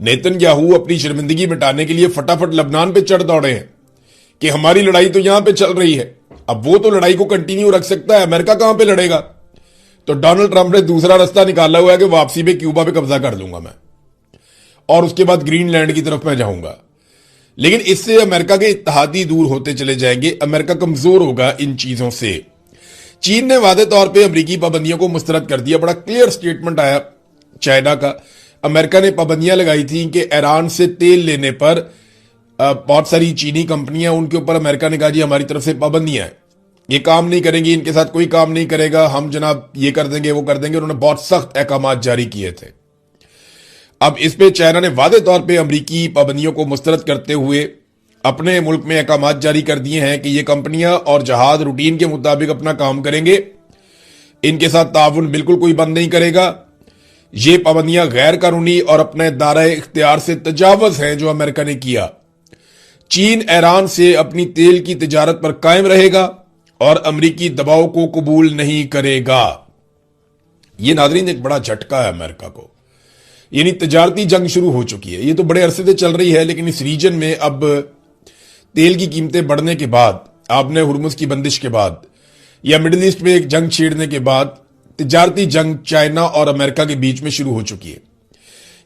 Netanyahu अपनी शर्मिंदगी मिटाने के लिए फटाफट लबनान पे चढ़ दौड़े हैं कि हमारी लड़ाई तो यहां पे चल रही है, अब वो तो लड़ाई को कंटिन्यू रख सकता है, अमेरिका कहां पे लड़ेगा। तो डोनाल्ड ट्रंप ने दूसरा रास्ता निकाला हुआ है कि वापसी पे क्यूबा पे कब्जा कर लूंगा मैं और उसके बाद ग्रीनलैंड की तरफ मैं जाऊंगा। लेकिन इससे अमेरिका के इत्तेहादी दूर होते चले जाएंगे, अमेरिका कमजोर होगा इन चीजों से। चीन ने वादे तौर पे अमेरिकी पाबंदियों को मुस्तरद कर दिया। बड़ा क्लियर स्टेटमेंट आया चाइना का। अमेरिका ने पाबंदियां लगाई थी कि ईरान से तेल लेने पर बहुत सारी चीनी कंपनियां, उनके ऊपर अमेरिका ने कहा जी हमारी तरफ से पाबंदियां हैं, ये काम नहीं करेंगी, इनके साथ कोई काम नहीं करेगा, हम जनाब ये कर देंगे वो कर देंगे। उन्होंने बहुत सख्त अहकाम जारी किए थे। अब इस पे चाइना ने वादे तौर पे अमेरिकी पाबंदियों को मुस्तरद करते हुए अपने मुल्क में अहकाम जारी कर दिए हैं कि ये कंपनियां और जहाज रूटीन के मुताबिक अपना काम करेंगे, इनके साथ ताउन बिल्कुल कोई बंद नहीं करेगा। ये पाबंदियां गैर कानूनी और अपने दायरे इख्तियार से तजावुज हैं जो अमेरिका ने किया। चीन ईरान से अपनी तेल की तिजारत पर कायम रहेगा और अमेरिकी दबाव को कबूल नहीं करेगा। यह नाज़रीन एक बड़ा झटका है अमेरिका को, यानी तजारती जंग शुरू हो चुकी है। ये तो बड़े अरसे से चल रही है, लेकिन इस रीजन में अब तेल की कीमतें बढ़ने के बाद, आपने हुर्मुज की बंदिश के बाद या मिडिल ईस्ट में एक जंग छेड़ने के बाद तजारती जंग चाइना और अमेरिका के बीच में शुरू हो चुकी है।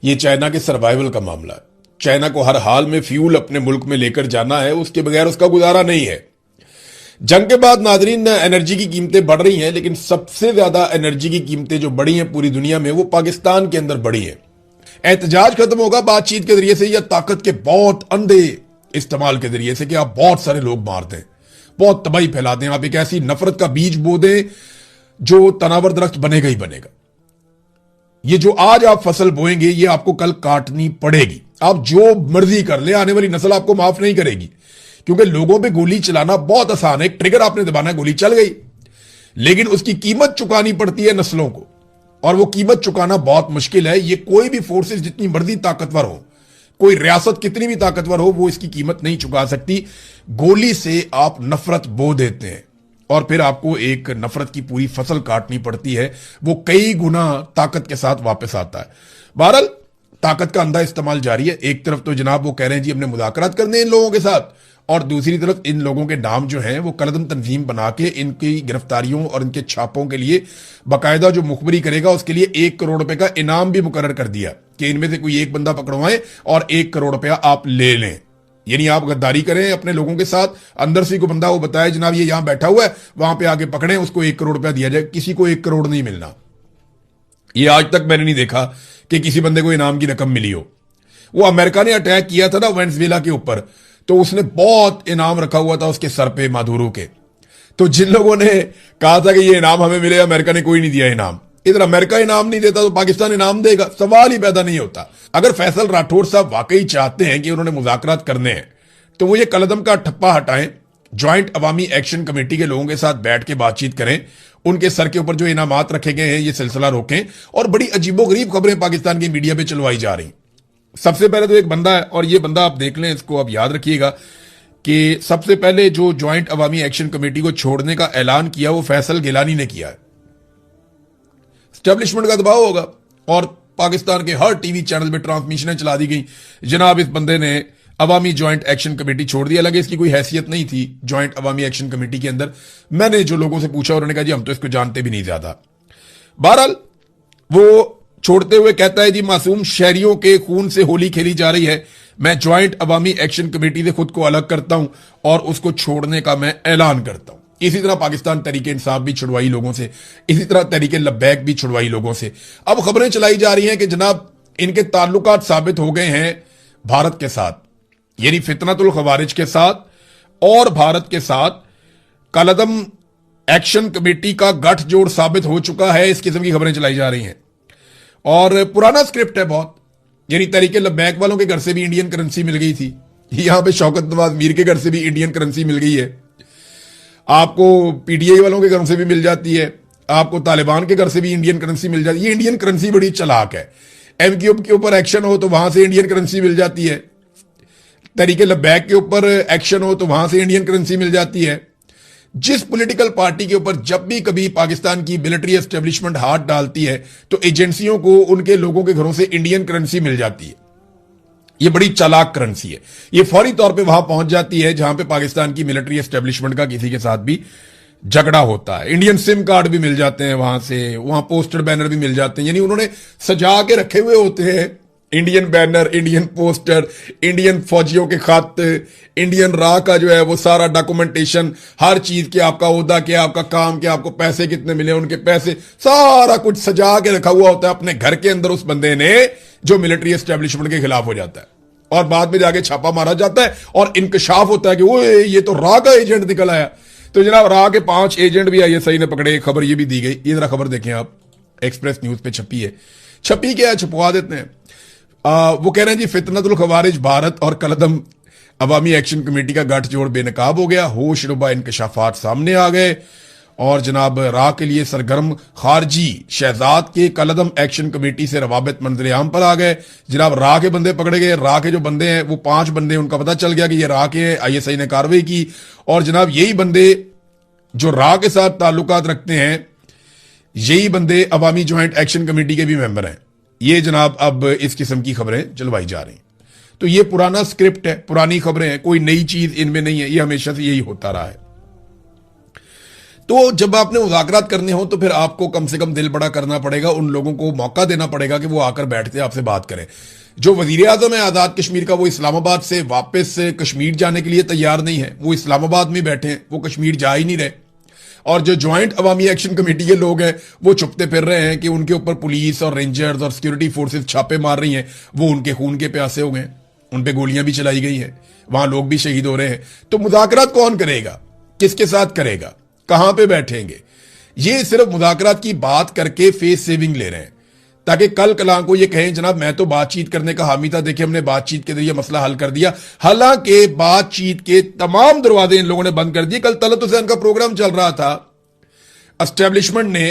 यह चाइना के सर्वाइवल का मामला है। चाइना को हर हाल में फ्यूल अपने मुल्क में लेकर जाना है, उसके बगैर उसका गुजारा नहीं है। जंग के बाद नाजरीन एनर्जी की कीमतें बढ़ रही हैं, लेकिन सबसे ज्यादा एनर्जी की कीमतें जो बढ़ी हैं पूरी दुनिया में वो पाकिस्तान के अंदर बढ़ी हैं। एहतजाज खत्म होगा बातचीत के जरिए से या ताकत के बहुत अंधे इस्तेमाल के जरिए से कि आप बहुत सारे लोग मार दें, बहुत तबाही फैला दें, आप एक ऐसी नफरत का बीज बो दें जो तनावर दरख्त बनेगा ही बनेगा। ये जो आज आप फसल बोएंगे ये आपको कल काटनी पड़ेगी। आप जो मर्जी कर ले, आने वाली नस्ल आपको माफ नहीं करेगी, क्योंकि लोगों पे गोली चलाना बहुत आसान है। एक ट्रिगर आपने दबाना, गोली चल गई, लेकिन उसकी कीमत चुकानी पड़ती है नस्लों को, और वो कीमत चुकाना बहुत मुश्किल है। ये कोई भी फोर्सेस जितनी मर्जी ताकतवर हो, कोई रियासत कितनी भी ताकतवर हो, वो इसकी कीमत नहीं चुका सकती। गोली से आप नफरत बो देते हैं और फिर आपको एक नफरत की पूरी फसल काटनी पड़ती है, वो कई गुना ताकत के साथ वापस आता है। बहरहाल ताकत का अंधा इस्तेमाल जारी है। एक तरफ तो जनाब वो कह रहे हैं जी हमने मुज़ाकरात करने इन लोगों के साथ, और दूसरी तरफ इन लोगों के नाम जो हैं वो कलदम तंजीम बना के इनकी गिरफ्तारियों और इनके छापों के लिए बाकायदा जो मुखबरी करेगा उसके लिए 1 करोड़ रुपए का इनाम भी मुकर्रर कर दिया कि इनमें से कोई एक बंदा पकड़वाएं और 1 करोड़ रुपया आप ले लें। यानी आप गद्दारी करें अपने लोगों के साथ, अंदर से कोई बंदा वो बताए जनाब ये यहां बैठा हुआ है, वहां पे आगे पकड़े, उसको 1 करोड़ रुपया दिया जाए। किसी को 1 करोड़ नहीं मिलना। ये आज तक मैंने नहीं देखा कि किसी बंदे को इनाम की रकम मिली हो। वो अमेरिका ने अटैक किया था ना वेनेजुएला के ऊपर, तो उसने बहुत इनाम रखा हुआ था उसके सर पे मादुरो के। तो जिन लोगों ने कहा था कि ये इनाम हमें मिले, अमेरिका ने कोई नहीं दिया इनाम। इधर अमेरिका इनाम नहीं देता तो पाकिस्तान इनाम देगा? सवाल ही पैदा नहीं होता। अगर फैसल राठौर साहब वाकई चाहते हैं कि उन्होंने मुज़ाकरात करने हैं तो वो ये कलदम का ठप्पा हटाएं, ज्वाइंट अवामी एक्शन कमेटी के लोगों के साथ बैठ के बातचीत करें, उनके सर के ऊपर जो इनामात रखे गए हैं ये सिलसिला रोकें। और बड़ी अजीबोगरीब खबरें पाकिस्तान की मीडिया पे चलवाई जा रही। सबसे पहले तो एक बंदा है, और ये बंदा आप देख लें, इसको आप याद रखिएगा कि सबसे पहले जो ज्वाइंट अवामी एक्शन कमेटी को छोड़ने का ऐलान किया वो फैसल गिलानी ने किया है। एस्टेब्लिशमेंट का दबाव होगा और पाकिस्तान के हर टीवी चैनल पे ट्रांसमिशनें चला दी गई, जनाब इस बंदे ने अवामी ज्वाइंट एक्शन कमेटी छोड़ दिया। लगे इसकी कोई हैसियत नहीं थी ज्वाइंट अवामी एक्शन कमेटी के अंदर। मैंने जो लोगों से पूछा उन्होंने कहा जी हम तो इसको जानते भी नहीं ज्यादा। बहरहाल वो छोड़ते हुए कहता है जी मासूम शहरियों के खून से होली खेली जा रही है, मैं ज्वाइंट अवामी एक्शन कमेटी से खुद को अलग करता हूं और उसको छोड़ने का मैं ऐलान करता हूं। इसी तरह पाकिस्तान तहरीके इंसाफ भी छुड़वाई लोगों से, इसी तरह तहरीके लब्बैक भी छुड़वाई लोगों से। अब खबरें चलाई जा रही हैं कि जनाब इनके ताल्लुकात साबित हो गए हैं भारत के साथ, यानी फितनतुल खवारिज के साथ और भारत के साथ कलदम एक्शन कमेटी का गठजोड़ साबित हो चुका है। इस किस्म की खबरें चलाई जा रही हैं और पुराना स्क्रिप्ट है बहुत, यानी तहरीके लब्बैक वालों के घर से भी इंडियन करेंसी मिल गई थी, यहां पे शौकत नवाज मीर के घर से भी इंडियन करेंसी मिल गई है, आपको पीटीआई वालों के घर से भी मिल जाती है, आपको तालिबान के घर से भी इंडियन करेंसी मिल जाती है। ये इंडियन करेंसी बड़ी चालाक है। एमक्यू के ऊपर एक्शन हो तो वहां से इंडियन करेंसी मिल जाती है, तहरीके लब्बैक के ऊपर एक्शन हो तो वहां से इंडियन करेंसी मिल जाती है। जिस पॉलिटिकल पार्टी के ऊपर जब भी कभी पाकिस्तान की मिलिट्री एस्टेब्लिशमेंट हाथ डालती है तो एजेंसियों को उनके लोगों के घरों से इंडियन करेंसी मिल जाती है। ये बड़ी चालाक करेंसी है। ये फौरी तौर पे वहां पहुंच जाती है जहां पे पाकिस्तान की मिलिट्री एस्टेब्लिशमेंट का किसी के साथ भी झगड़ा होता है। इंडियन सिम कार्ड भी मिल जाते हैं वहां से, वहां पोस्टर बैनर भी मिल जाते हैं, यानी उन्होंने सजा के रखे हुए होते हैं Indian banner, Indian poster, Indian फौजियों के खत, इंडियन रा का जो है वो सारा डॉक्यूमेंटेशन, हर चीज के, आपका ओहदा क्या, आपका काम क्या, आपको पैसे कितने मिले, उनके पैसे, सारा कुछ सजा के रखा हुआ होता है अपने घर के अंदर उस बंदे ने जो मिलिट्री एस्टेब्लिशमेंट के खिलाफ हो जाता है। और बाद में जाके छापा मारा जाता है और इंकशाफ होता है कि वो ये तो रा का एजेंट निकल आया। तो जनाब रा के 5 एजेंट भी आईएसआई ने पकड़े। खबर ये भी दी गई, ये जरा खबर देखें आप, एक्सप्रेस न्यूज पे छपी है। छपी क्या है, छपवा देते हैं। वो कह रहे हैं जी फितनतुल खवारिज भारत और कलदम अवामी एक्शन कमेटी का गठजोड़ बेनकाब हो गया, होश रुबा इंकशाफात सामने आ गए। और जनाब रा के लिए सरगर्म खारजी शहजाद के कलदम एक्शन कमेटी से रवाबित मंजर आम पर आ गए। जनाब रा के बंदे पकड़े गए। रा के जो बंदे हैं वो 5 बंदे, उनका पता चल गया कि ये रा के, आईएसआई ने कार्रवाई की। और जनाब यही बंदे जो रा के साथ ताल्लुकात रखते हैं, यही बंदे अवामी ज्वाइंट एक्शन कमेटी के भी मेंबर हैं। ये जनाब अब इस किस्म की खबरें चलवाई जा रही हैं। तो ये पुराना स्क्रिप्ट है, पुरानी खबरें हैं, कोई नई चीज इनमें नहीं है, ये हमेशा से यही होता रहा है। तो जब आपने मुज़ाकरात करने हो तो फिर आपको कम से कम दिल बड़ा करना पड़ेगा, उन लोगों को मौका देना पड़ेगा कि वो आकर बैठ के आपसे बात करें। जो वजीर आजम है आजाद कश्मीर का, वो इस्लामाबाद से वापस कश्मीर जाने के लिए तैयार नहीं है, वो इस्लामाबाद में बैठे हैं, वो कश्मीर जा ही नहीं रहे। और जो ज्वाइंट अवामी एक्शन कमेटी के लोग हैं वो छुपते फिर रहे हैं कि उनके ऊपर पुलिस और रेंजर्स और सिक्योरिटी फोर्सेस छापे मार रही हैं, वो उनके खून के प्यासे हो गए, उन पे गोलियां भी चलाई गई हैं, वहां लोग भी शहीद हो रहे हैं। तो मुज़ाकरात कौन करेगा, किसके साथ करेगा, कहां पे बैठेंगे? ये सिर्फ मुज़ाकरात की बात करके फेस सेविंग ले रहे हैं ताकि कल कलां को ये कहें जनाब मैं तो बातचीत करने का हामी था, देखिए हमने बातचीत के जरिए मसला हल कर दिया। हालांकि बातचीत के तमाम दरवाजे इन लोगों ने बंद कर दिए। कल तलत हुसैन का प्रोग्राम चल रहा था, एस्टेब्लिशमेंट ने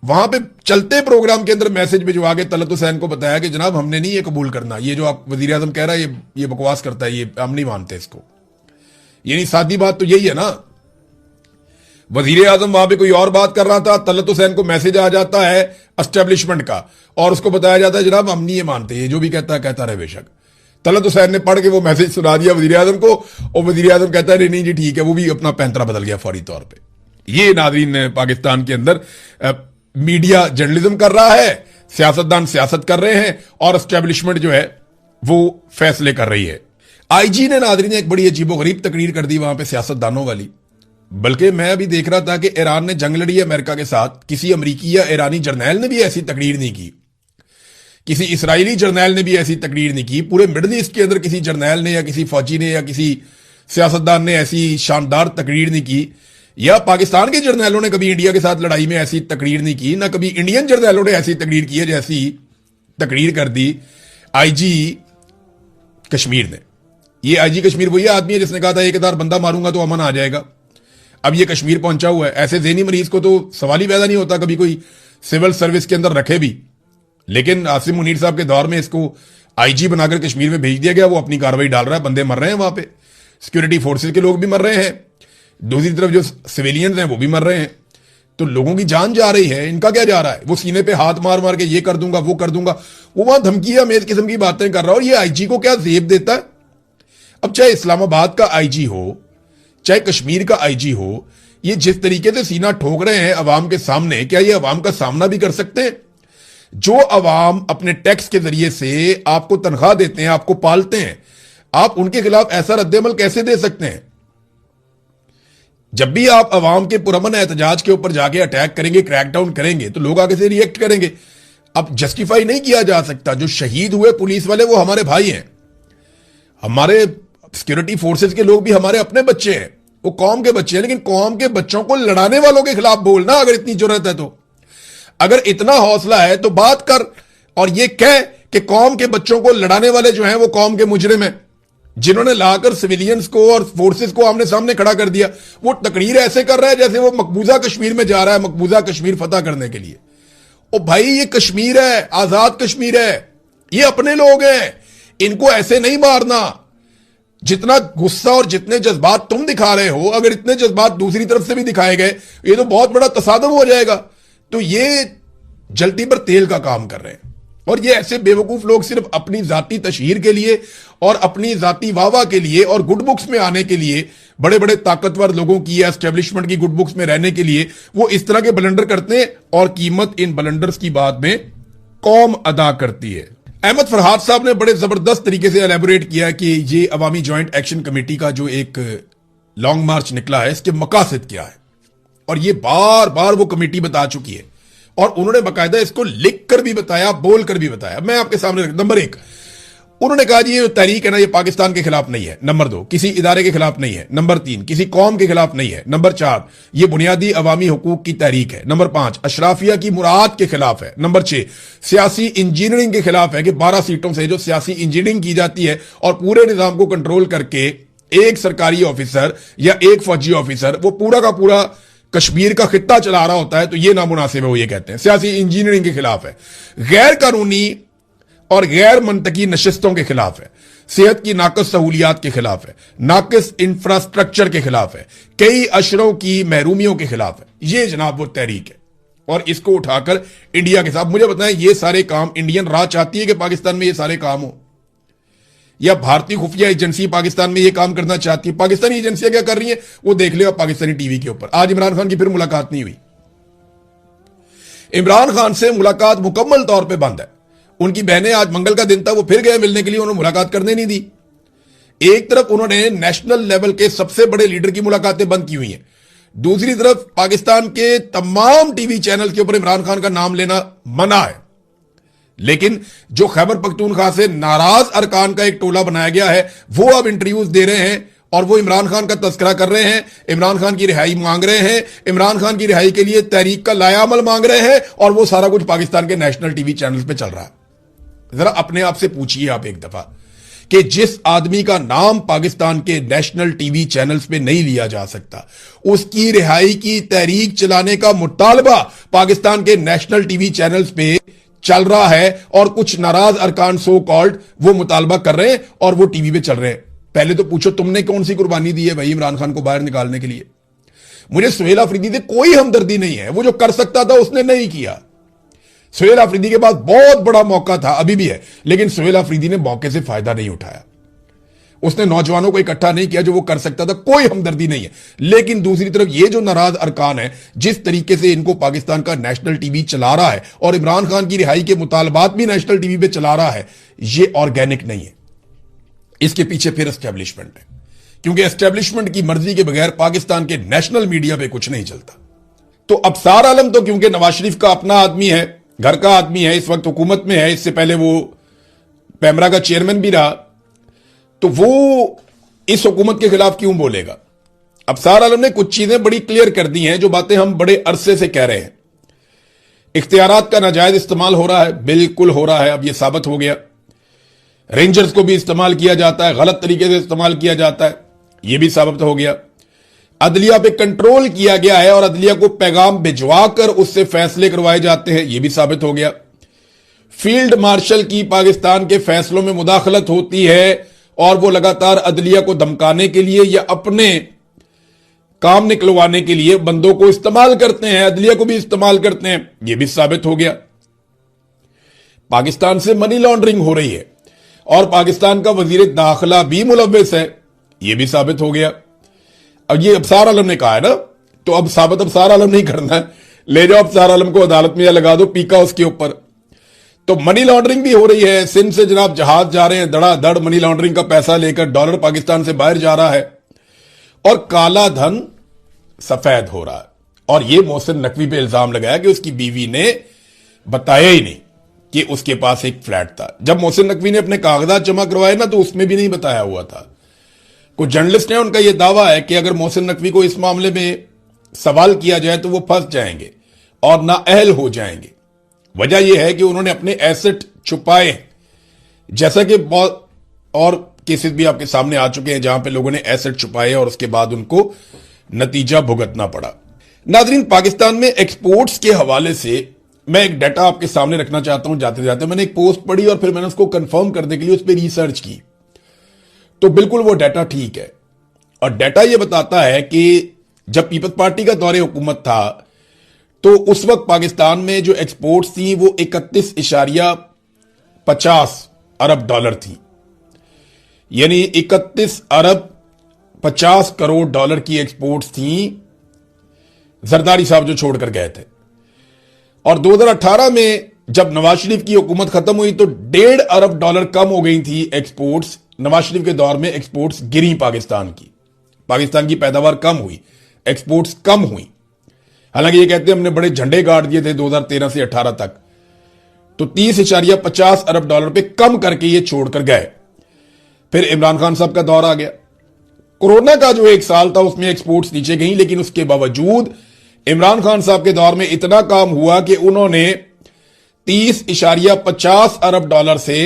वहां पे चलते प्रोग्राम के अंदर मैसेज भिजवा के तलत हुसैन को बताया कि जनाब हमने नहीं ये कबूल करना, ये जो आप वजीर आजम कह रहा है ये बकवास करता है, ये हम नहीं मानते इसको। यानी सादी बात तो यही है ना, वजीर आजम वहां पे कोई और बात कर रहा था, तलत हुसैन को मैसेज आ जाता है एस्टेब्लिशमेंट का और उसको बताया जाता है जनाब हम नहीं ये मानते, ये जो भी कहता है कहता रहे बेशक। तलत हुसैन ने पढ़ के वो मैसेज सुना दिया वजीर आजम को और वजीर आजम कहता है नहीं जी ठीक है, वो भी अपना पैंतरा बदल गया फौरी तौर पर। ये नाज़रीन पाकिस्तान के अंदर मीडिया जर्नलिज्म कर रहा है, सियासतदान सियासत कर रहे हैं और एस्टेब्लिशमेंट जो है वो फैसले कर रही है। आईजी ने नाज़रीन एक बड़ी अजीबोगरीब तकरीर कर दी वहां पे सियासतदानों वाली। बल्कि मैं अभी देख रहा था कि ईरान ने जंग लड़ी है अमेरिका के साथ, किसी अमरीकी या ईरानी जर्नैल ने भी ऐसी तकरीर नहीं की, किसी इसराइली जर्नैल ने भी ऐसी तकरीर नहीं की, पूरे मिडल ईस्ट के अंदर किसी जर्नैल ने या किसी फौजी ने या किसी सियासतदान ने ऐसी शानदार तकरीर नहीं की, या पाकिस्तान के जर्नैलों ने कभी इंडिया के साथ लड़ाई में ऐसी तकरीर नहीं की, ना कभी इंडियन जर्नैलों ने ऐसी तकरीर की है जैसी तकरीर कर दी आईजी कश्मीर ने। ये आईजी कश्मीर वही आदमी है जिसने कहा था 1000 बंदा मारूंगा तो अमन आ जाएगा। अब ये कश्मीर पहुंचा हुआ है, ऐसे ज़हनी मरीज को तो सवाल ही पैदा नहीं होता कभी कोई सिविल सर्विस के अंदर रखे भी, लेकिन आसिम मुनीर साहब के दौर में इसको आईजी बनाकर कश्मीर में भेज दिया गया। वो अपनी कार्रवाई डाल रहा है, बंदे मर रहे हैं वहां पे, सिक्योरिटी फोर्सेज के लोग भी मर रहे हैं, दूसरी तरफ जो सिविलियंस हैं वो भी मर रहे हैं। तो लोगों की जान जा रही है, इनका क्या जा रहा है? वो सीने पे हाथ मार मार के ये कर दूंगा वो कर दूंगा, वो वहां धमकियां मेज किस्म की बातें कर रहा है। और ये आईजी को क्या जेब देता है? अब चाहे इस्लामाबाद का आईजी हो चाहे कश्मीर का आईजी हो, ये जिस तरीके से सीना ठोक रहे हैं अवाम के सामने, क्या ये अवाम का सामना भी कर सकते हैं? जो अवाम अपने टैक्स के जरिए से आपको तनख्वाह देते हैं, आपको पालते हैं, आप उनके खिलाफ ऐसा रद्देमल कैसे दे सकते हैं? जब भी आप अवाम के पुरअमन एहतजाज के ऊपर जाके अटैक करेंगे, क्रैकडाउन करेंगे, तो लोग आगे से रिएक्ट करेंगे। अब जस्टिफाई नहीं किया जा सकता, जो शहीद हुए पुलिस वाले वो हमारे भाई हैं, हमारे सिक्योरिटी फोर्सेस के लोग भी हमारे अपने बच्चे हैं, वो कौम के बच्चे हैं, लेकिन कौम के बच्चों को लड़ाने वालों के खिलाफ बोलना, अगर इतनी जरूरत है तो, अगर इतना हौसला है तो बात कर और ये कह कि कौम के बच्चों को लड़ाने वाले जो हैं वो कौम के मुजरिम हैं, जिन्होंने लाकर सिविलियंस को और फोर्सेस को आमने सामने खड़ा कर दिया। वो तकरीर ऐसे कर रहा है जैसे वो मकबूजा कश्मीर में जा रहा है, मकबूजा कश्मीर फतह करने के लिए। ओ भाई ये कश्मीर है, आजाद कश्मीर है, ये अपने लोग हैं, इनको ऐसे नहीं मारना। जितना गुस्सा और जितने जज्बात तुम दिखा रहे हो, अगर इतने जज्बात दूसरी तरफ से भी दिखाए गए, ये तो बहुत बड़ा तसादम हो जाएगा। तो ये जल्दी पर तेल का काम कर रहे हैं और ये ऐसे बेवकूफ लोग सिर्फ अपनी जाती तशहीर के लिए और अपनी जाती वाहवाह के लिए और गुड बुक्स में आने के लिए, बड़े बड़े ताकतवर लोगों की या एस्टेब्लिशमेंट की गुड बुक्स में रहने के लिए वो इस तरह के ब्लंडर करते हैं, और कीमत इन ब्लंडर्स की बाद में कौम अदा करती है। अहमद फरहाद साहब ने बड़े जबरदस्त तरीके से एलैबोरेट किया कि ये अवामी जॉइंट एक्शन कमेटी का जो एक लॉन्ग मार्च निकला है, इसके मकासद क्या है, और ये बार बार वो कमेटी बता चुकी है, और उन्होंने बाकायदा इसको लिख कर भी बताया, बोल कर भी बताया। मैं आपके सामने नंबर 1, उन्होंने कहा जी ये तहरीक है ना, ये पाकिस्तान के खिलाफ नहीं है। नंबर 2, किसी इदारे के खिलाफ नहीं है। नंबर 3, किसी कौम के खिलाफ नहीं है। नंबर 4, ये बुनियादी अवामी हुकूक की तहरीक है। नंबर 5, अशराफिया की मुराद के खिलाफ है। नंबर 6, सियासी इंजीनियरिंग के खिलाफ है कि 12 सीटों से जो सियासी इंजीनियरिंग की जाती है और पूरे निजाम को कंट्रोल करके एक सरकारी ऑफिसर या एक फौजी ऑफिसर वो पूरा का पूरा कश्मीर का खित्ता चला रहा होता है, तो ये नामुनासिब है, वो ये कहते हैं। सियासी इंजीनियरिंग के खिलाफ है, गैर कानूनी और गैर मंतकी नशिस्तों के खिलाफ है, सेहत की नाकस सहूलियात के खिलाफ है, नाकस इंफ्रास्ट्रक्चर के खिलाफ है, कई अशरों की महरूमियों के खिलाफ है। ये जनाब वो तहरीक है, और इसको उठाकर इंडिया के साथ, मुझे बताएं ये सारे काम इंडियन राह चाहती है कि पाकिस्तान में ये सारे काम हो, या भारतीय खुफिया एजेंसी पाकिस्तान में ये काम करना चाहती है? पाकिस्तानी एजेंसियां क्या कर रही हैं वो देख ले आप पाकिस्तानी टीवी के ऊपर। आज इमरान खान की फिर मुलाकात नहीं हुई, इमरान खान से मुलाकात मुकम्मल तौर पे बंद है। उनकी बहनें, आज मंगल का दिन था, वो फिर गए मिलने के लिए, उन्होंने मुलाकात करने नहीं दी। एक तरफ उन्होंने नेशनल लेवल के सबसे बड़े लीडर की मुलाकातें बंद की हुई हैं, दूसरी तरफ पाकिस्तान के तमाम टीवी चैनल के ऊपर इमरान खान का नाम लेना मना है। लेकिन जो खैबर पख्तूनख्वा से नाराज अरकान का एक टोला बनाया गया है, वो अब इंटरव्यूज दे रहे हैं और वो इमरान खान का तस्करा कर रहे हैं, इमरान खान की रिहाई मांग रहे हैं, इमरान खान की रिहाई के लिए तहरीक का लायामल मांग रहे हैं, और वो सारा कुछ पाकिस्तान के नेशनल टीवी चैनल्स पे चल रहा है। जरा अपने आप से पूछिए आप एक दफा कि जिस आदमी का नाम पाकिस्तान के नेशनल टीवी चैनल्स पे नहीं लिया जा सकता, उसकी रिहाई की तहरीक चलाने का मुतालबा पाकिस्तान के नेशनल टीवी चैनल्स पे चल रहा है, और कुछ नाराज अरकान सो कॉल्ड वो मुतालबा कर रहे हैं और वो टीवी पे चल रहे हैं। पहले तो पूछो तुमने कौन सी कुर्बानी दी है भाई इमरान खान को बाहर निकालने के लिए? मुझे सुहेल अफरीदी से कोई हमदर्दी नहीं है, वो जो कर सकता था उसने नहीं किया। सुहेल अफरीदी के पास बहुत बड़ा मौका था, अभी भी है, लेकिन सुहेल अफरीदी ने मौके से फायदा नहीं उठाया। उसने नौजवानों को इकट्ठा नहीं किया जो वो कर सकता था, कोई हमदर्दी नहीं है। लेकिन दूसरी तरफ ये जो नाराज अरकान है, जिस तरीके से इनको पाकिस्तान का नेशनल टीवी चला रहा है और इमरान खान की रिहाई के मुतालबात भी नेशनल टीवी पे चला रहा है, ये ऑर्गेनिक नहीं है। इसके पीछे फिर एस्टेब्लिशमेंट है, क्योंकि एस्टेब्लिशमेंट की मर्जी के बगैर पाकिस्तान के नेशनल मीडिया पे कुछ नहीं चलता। तो अबसार आलम तो क्योंकि नवाज शरीफ का अपना आदमी है, घर का आदमी है, इस वक्त हुकूमत में है, इससे पहले वो पैमरा का चेयरमैन भी रहा, तो वो इस हुकूमत के खिलाफ क्यों बोलेगा? अबसार आलम ने कुछ चीजें बड़ी क्लियर कर दी हैं, जो बातें हम बड़े अरसे से कह रहे हैं। इख्तियारात का नाजायज इस्तेमाल हो रहा है, बिल्कुल हो रहा है, अब यह साबित हो गया। रेंजर्स को भी इस्तेमाल किया जाता है, गलत तरीके से इस्तेमाल किया जाता है, यह भी साबित हो गया। अदलिया पे कंट्रोल किया गया है और अदलिया को पैगाम भिजवा कर उससे फैसले करवाए जाते हैं, यह भी साबित हो गया। फील्ड मार्शल की पाकिस्तान के फैसलों में मुदाखलत होती है और वो लगातार अदलिया को धमकाने के लिए या अपने काम निकलवाने के लिए बंदों को इस्तेमाल करते हैं, अदलिया को भी इस्तेमाल करते हैं, यह भी साबित हो गया। पाकिस्तान से मनी लॉन्ड्रिंग हो रही है और पाकिस्तान का वजीर दाखिला भी मुलव्विस है, यह भी साबित हो गया। अब ये अबसार आलम ने कहा है ना, तो अब साबित अबसार आलम नहीं करना है, ले जाओ अबसार आलम को अदालत में या लगा दो पीका उसके ऊपर। तो मनी लॉन्ड्रिंग भी हो रही है, सिंध से जनाब जहाज जा रहे हैं, धड़ाधड़ मनी लॉन्ड्रिंग का पैसा लेकर डॉलर पाकिस्तान से बाहर जा रहा है, और काला धन सफेद हो रहा है। और ये मोहसिन नकवी पे इल्जाम लगाया कि उसकी बीवी ने बताया ही नहीं कि उसके पास एक फ्लैट था। जब मोहसिन नकवी ने अपने कागजात जमा करवाए ना, तो उसमें भी नहीं बताया हुआ था। कुछ जर्नलिस्ट हैं, उनका यह दावा है कि अगर मोहसिन नकवी को इस मामले में सवाल किया जाए तो वो फंस जाएंगे और नाअहल हो जाएंगे। वजह यह है कि उन्होंने अपने एसेट छुपाए, जैसा कि बहुत और केसेस भी आपके सामने आ चुके हैं जहां पे लोगों ने एसेट छुपाए और उसके बाद उनको नतीजा भुगतना पड़ा। नाजरीन, पाकिस्तान में एक्सपोर्ट्स के हवाले से मैं एक डाटा आपके सामने रखना चाहता हूं। जाते जाते मैंने एक पोस्ट पढ़ी और फिर मैंने उसको कंफर्म करने के लिए उस पर रिसर्च की, तो बिल्कुल वो डाटा ठीक है। और डाटा यह बताता है कि जब पीपल्स पार्टी का दौरे हुकूमत था, तो उस वक्त पाकिस्तान में जो एक्सपोर्ट्स थी वो 31.5 50 अरब डॉलर थी, यानी 31 अरब 50 करोड़ डॉलर की एक्सपोर्ट्स थी जरदारी साहब जो छोड़कर गए थे। और 2018 में जब नवाज शरीफ की हुकूमत खत्म हुई तो 1.5 अरब डॉलर कम हो गई थी एक्सपोर्ट्स। नवाज शरीफ के दौर में एक्सपोर्ट्स गिरी पाकिस्तान की पैदावार कम हुई, एक्सपोर्ट्स कम हुई। हालांकि ये कहते हैं हमने बड़े झंडे गाड़ दिए थे 2013 से 18 तक, तो 30.50 अरब डॉलर पे कम करके ये छोड़कर गए। फिर इमरान खान साहब का दौर आ गया। कोरोना का जो एक साल था उसमें एक्सपोर्ट्स नीचे गई, लेकिन उसके बावजूद इमरान खान साहब के दौर में इतना काम हुआ कि उन्होंने 30.50 अरब डॉलर से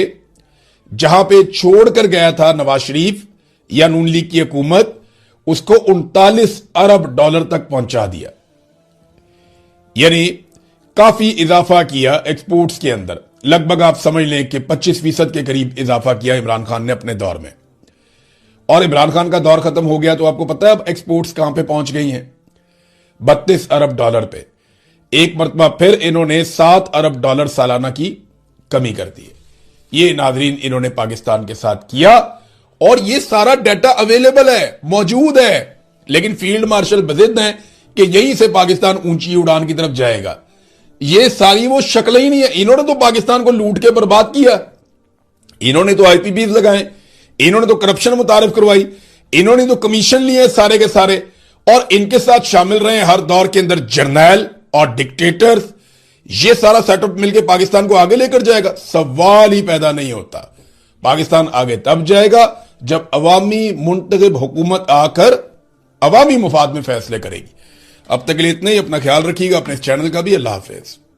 जहां पे छोड़कर गया था नवाज शरीफ या नून लीग की हुकूमत, उसको 39 अरब डॉलर तक पहुंचा दिया। यानी काफी इजाफा किया एक्सपोर्ट्स के अंदर। लगभग आप समझ लें कि 25% के करीब इजाफा किया इमरान खान ने अपने दौर में। और इमरान खान का दौर खत्म हो गया तो आपको पता है अब एक्सपोर्ट्स कहां पे पहुंच गई हैं? 32 अरब डॉलर पे। एक मरतबा फिर इन्होंने 7 अरब डॉलर सालाना की कमी कर दी है। ये नाजरीन इन्होंने पाकिस्तान के साथ किया और ये सारा डाटा अवेलेबल है, मौजूद है। लेकिन फील्ड मार्शल बजिद हैं कि यहीं से पाकिस्तान ऊंची उड़ान की तरफ जाएगा। ये सारी वो शक्ल ही नहीं है। इन्होंने तो पाकिस्तान को लूट के बर्बाद किया, इन्होंने तो आईपीपीज लगाए, इन्होंने तो करप्शन मुतारिफ करवाई, इन्होंने तो कमीशन लिए सारे के सारे, और इनके साथ शामिल रहे हर दौर के अंदर जर्नैल और डिक्टेटर्स। ये सारा सेटअप मिलकर पाकिस्तान को आगे लेकर जाएगा? सवाल ही पैदा नहीं होता। पाकिस्तान आगे तब जाएगा जब अवामी मुंतखब हुकूमत आकर अवामी मुफाद में फैसले करेगी। अब तक के लिए इतना ही। अपना ख्याल रखिएगा, अपने इस चैनल का भी। अल्लाह हाफिज।